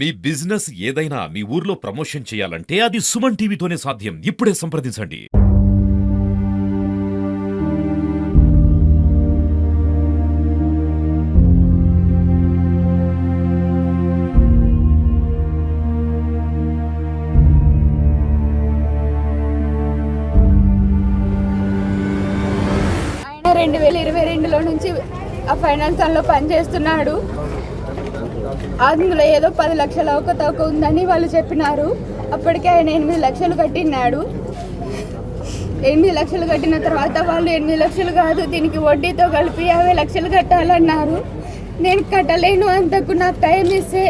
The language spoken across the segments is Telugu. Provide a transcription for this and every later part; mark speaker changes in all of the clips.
Speaker 1: మీ బిజినెస్ ఏదైనా మీ ఊర్లో ప్రమోషన్ చేయాలంటే అది సుమన్ టీవీతోనే సాధ్యం. ఇప్పుడే సంప్రదించండి.
Speaker 2: ఆయన 2022లో నుంచి ఆ ఫైనాన్స్ లో పనిచేస్తున్నాడు. అందులో ఏదో 10 లక్షల అవకతవక ఉందని వాళ్ళు చెప్పినారు. అప్పటికే ఆయన 8 లక్షలు కట్టినాడు. 8 లక్షలు కట్టిన తర్వాత వాళ్ళు 8 లక్షలు కాదు, దీనికి వడ్డీతో కలిపి 50 లక్షలు కట్టాలన్నారు. నేను కట్టలేను, అంతకు నాకు టైం ఇస్తే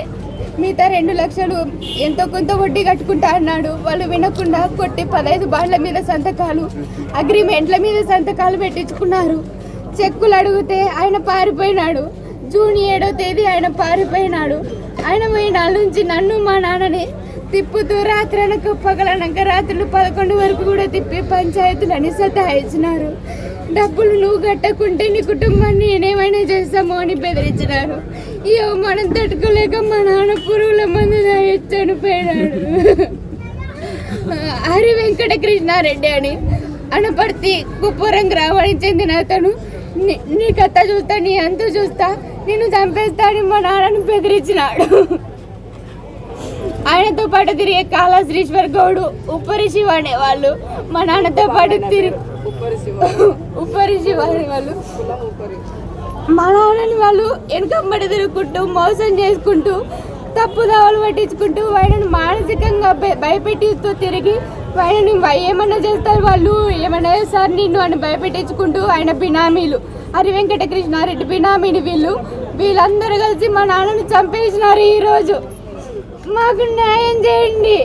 Speaker 2: మిగతా 2 లక్షలు ఎంతో కొంత వడ్డీ కట్టుకుంటా అన్నాడు. వాళ్ళు వినకుండా కొట్టి 15 బాండ్ల మీద సంతకాలు, అగ్రిమెంట్ల మీద సంతకాలు పెట్టించుకున్నారు. చెక్కులు అడిగితే ఆయన పారిపోయినాడు. జూన్ 7వ తేదీ ఆయన పారిపోయినాడు. ఆయన పోయినాళ్ళ నుంచి నన్ను మా నాన్నని తిప్పుతూ రాత్రనక పగలనక రాత్రులు 11 వరకు కూడా తిప్పి పంచాయతీలని సతాయించినారు. డబ్బులు నువ్వు కట్టకుంటే నీ కుటుంబాన్ని నేనేమైనా చేస్తామో అని బెదిరించినారు. ఈ అవమానం తట్టుకోలేక మా నాన్న పురుగుల మందు చనిపోయినాడు. హరి వెంకట కృష్ణారెడ్డి అని అనపర్తి కుప్పరం గ్రామానికి చెందిన అతను నీ కథ చూస్తా, నీ అంత చూస్తా, నేను చంపేస్తా అని మా నాన్నను బెదిరించినాడు. ఆయనతో పాటు తిరిగే కాళా శ్రీశ్వర్ గౌడు, ఉప్పరి శివ అనే వాళ్ళు మా నాన్నతో పాటు ఉప్పరి శివ అనే వాళ్ళు మా నాన్నని వాళ్ళు వెనకమ్మడి తిరుగుకుంటూ మోసం చేసుకుంటూ తప్పుదావలు పట్టించుకుంటూ ఆయనను మానసికంగా భయపెట్టిస్తూ తిరిగి ఆయనని ఏమన్నా చేస్తారు వాళ్ళు, ఏమన్నా సార్ నిన్ను అని భయపెట్టించుకుంటూ ఆయన బినామీలు హరి వెంకట కృష్ణారెడ్డి బినామీని వీళ్ళందరూ కలిసి మా నాన్నని చంపేసినారు. ఈరోజు మాకు న్యాయం చేయండి.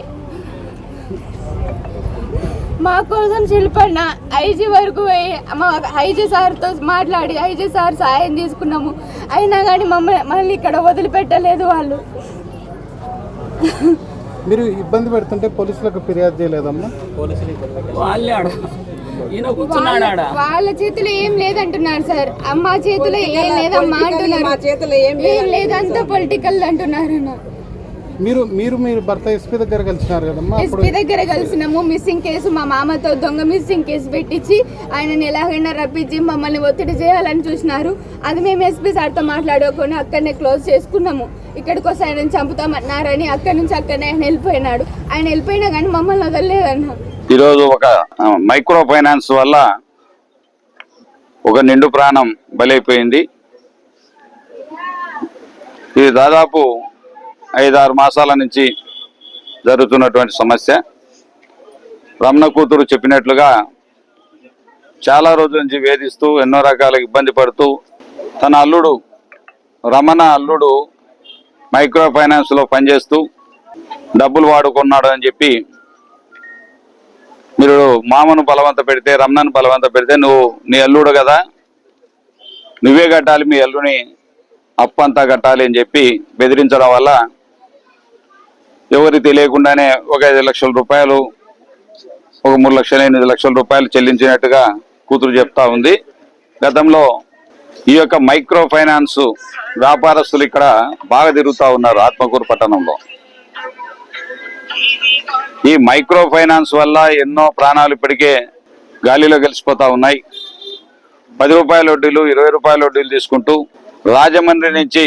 Speaker 2: మా కోసం శిల్పన్న ఐజీ వరకు మా ఐజీ సార్తో మాట్లాడి ఐజీ సార్ సాయం తీసుకున్నాము. అయినా కానీ మమ్మల్ని ఇక్కడ వదిలిపెట్టలేదు వాళ్ళు.
Speaker 3: మీరు ఇబ్బంది పెడుతుంటే పోలీసులకు ఫిర్యాదు చేయలేదమ్మా?
Speaker 2: వాళ్ళ చేతిలో ఏం లేదంటున్నారు సార్. అమ్మ చేతిలో ఏం లేదమ్మా అంటున్నారు. ఏం లేదంతా పొలిటికల్ అంటున్నారు.
Speaker 3: మీరు మీరు మీరు భర్త ఎస్పీ దగ్గర కలిసినారు కదమ్మా?
Speaker 2: ఎస్పీ దగ్గర కలిసినాము. మిస్సింగ్ కేసు మా మామతో దొంగ మిస్సింగ్ కేసు పెట్టించి ఆయనని ఎలాగైనా రప్పించి మమ్మల్ని ఒత్తిడి చేయాలని చూసినారు. అది మేము ఎస్పీ సార్తో మాట్లాడుకొని అక్కడనే క్లోజ్ చేసుకున్నాము. ఇక్కడికి వస్తే ఆయనని చంపుతామన్నారని అక్కడి నుంచి అక్కడనే ఆయన వెళ్ళిపోయినాడు. ఆయన వెళ్ళిపోయినా కానీ మమ్మల్ని వదలలేదన్న.
Speaker 4: ఈరోజు ఒక మైక్రో ఫైనాన్స్ వల్ల ఒక నిండు ప్రాణం బలైపోయింది. ఇది దాదాపు 5-6 మాసాల నుంచి జరుగుతున్నటువంటి సమస్య. రమణ కూతురు చెప్పినట్లుగా చాలా రోజుల నుంచి వేధిస్తూ ఎన్నో రకాల ఇబ్బంది పడుతూ తన అల్లుడు రమణ అల్లుడు మైక్రో ఫైనాన్స్లో పనిచేస్తూ డబ్బులు వాడుకున్నాడు అని చెప్పి మీరు మామను బలవంత పెడితే రమణను బలవంత పెడితే నువ్వు నీ అల్లుడు కదా, నువ్వే కట్టాలి, మీ అల్లుని అప్పంతా కట్టాలి అని చెప్పి బెదిరించడం వల్ల ఎవరికి తెలియకుండానే ఒక 5 లక్షల రూపాయలు, ఒక 3 లక్షల 8 లక్షల రూపాయలు చెల్లించినట్టుగా కూతురు చెప్తా ఉంది. గతంలో ఈ యొక్క మైక్రో ఫైనాన్స్ వ్యాపారస్తులు ఇక్కడ బాగా తిరుగుతూ ఉన్నారు ఆత్మకూరు పట్టణంలో. ఈ మైక్రో ఫైనాన్స్ వల్ల ఎన్నో ప్రాణాలు ఇప్పటికే గాలిలో గెలిచిపోతా ఉన్నాయి. 10 రూపాయల వడ్డీలు, 20 రూపాయల వడ్డీలు తీసుకుంటూ రాజమండ్రి నుంచి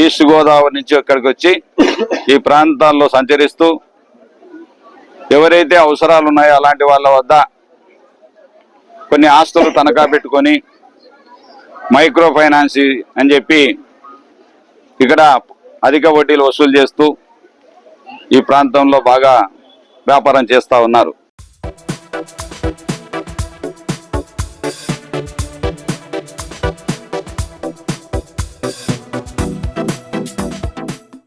Speaker 4: ఈస్ట్ గోదావరి నుంచి ఇక్కడికి వచ్చి ఈ ప్రాంతాల్లో సంచరిస్తూ ఎవరైతే అవసరాలు ఉన్నాయో అలాంటి వాళ్ళ వద్ద కొన్ని ఆస్తులు తనఖా పెట్టుకొని మైక్రో ఫైనాన్స్ అని చెప్పి ఇక్కడ అధిక వడ్డీలు వసూలు చేస్తూ ఈ ప్రాంతంలో బాగా వ్యాపారం చేస్తూ ఉన్నారు.